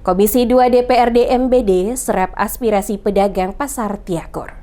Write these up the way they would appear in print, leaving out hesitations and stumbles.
Komisi 2 DPRD MBD serap aspirasi pedagang Pasar Tiakur.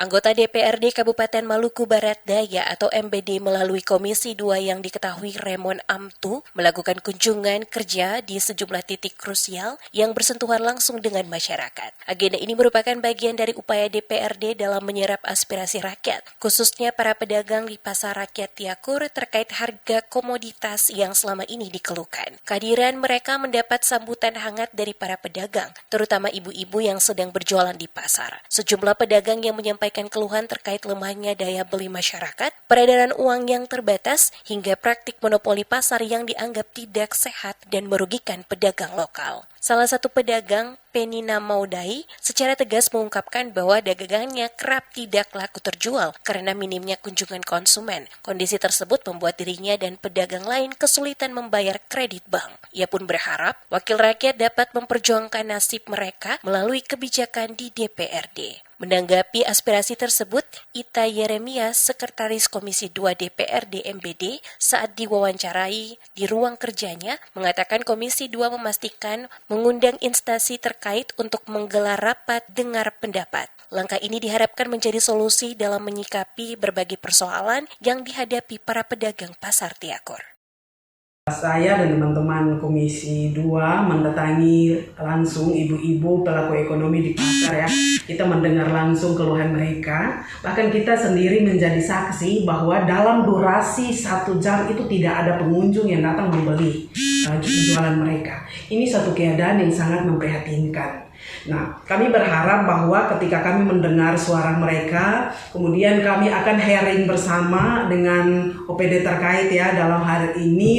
Anggota DPRD Kabupaten Maluku Barat Daya atau MBD melalui Komisi 2 yang diketahui Raymond Amtu melakukan kunjungan kerja di sejumlah titik krusial yang bersentuhan langsung dengan masyarakat. Agenda ini merupakan bagian dari upaya DPRD dalam menyerap aspirasi rakyat, khususnya para pedagang di Pasar Rakyat Tiakur terkait harga komoditas yang selama ini dikeluhkan. Kehadiran mereka mendapat sambutan hangat dari para pedagang, terutama ibu-ibu yang sedang berjualan di pasar. Sejumlah pedagang yang menyampaikan keluhan terkait lemahnya daya beli masyarakat, peredaran uang yang terbatas, hingga praktik monopoli pasar yang dianggap tidak sehat dan merugikan pedagang lokal. Salah satu pedagang, Penina Maudai, secara tegas mengungkapkan bahwa dagangannya kerap tidak laku terjual karena minimnya kunjungan konsumen. Kondisi tersebut membuat dirinya dan pedagang lain kesulitan membayar kredit bank. Ia pun berharap wakil rakyat dapat memperjuangkan nasib mereka melalui kebijakan di DPRD. Menanggapi aspirasi tersebut, Ita Yeremias, Sekretaris Komisi 2 DPRD MBD, saat diwawancarai di ruang kerjanya, mengatakan Komisi 2 memastikan mengundang instansi terkait untuk menggelar rapat dengar pendapat. Langkah ini diharapkan menjadi solusi dalam menyikapi berbagai persoalan yang dihadapi para pedagang Pasar Tiakur. Saya dan teman-teman Komisi 2 mendatangi langsung ibu-ibu pelaku ekonomi di pasar ya. Kita mendengar langsung keluhan mereka. Bahkan kita sendiri menjadi saksi bahwa dalam durasi 1 jam itu tidak ada pengunjung yang datang membeli jualan mereka. Ini satu keadaan yang sangat memprihatinkan. Nah, kami berharap bahwa ketika kami mendengar suara mereka, kemudian kami akan hearing bersama dengan OPD terkait ya dalam hari ini.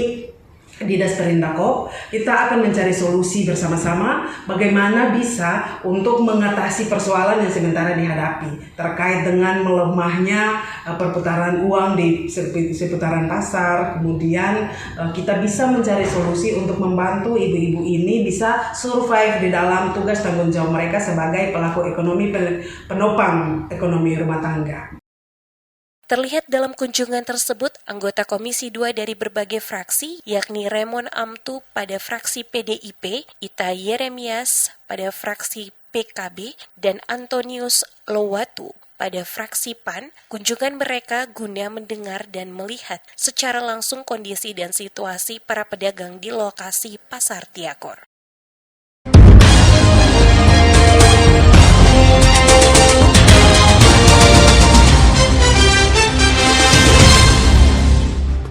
Dinas Perindakop, kita akan mencari solusi bersama-sama bagaimana bisa untuk mengatasi persoalan yang sementara dihadapi terkait dengan melemahnya perputaran uang di seputaran pasar. Kemudian kita bisa mencari solusi untuk membantu ibu-ibu ini bisa survive di dalam tugas tanggung jawab mereka sebagai pelaku ekonomi penopang ekonomi rumah tangga. Terlihat dalam kunjungan tersebut, anggota Komisi 2 dari berbagai fraksi, yakni Raymond Amtu pada fraksi PDIP, Ita Yeremias pada fraksi PKB, dan Antonius Lowatu pada fraksi PAN, kunjungan mereka guna mendengar dan melihat secara langsung kondisi dan situasi para pedagang di lokasi Pasar Tiakur.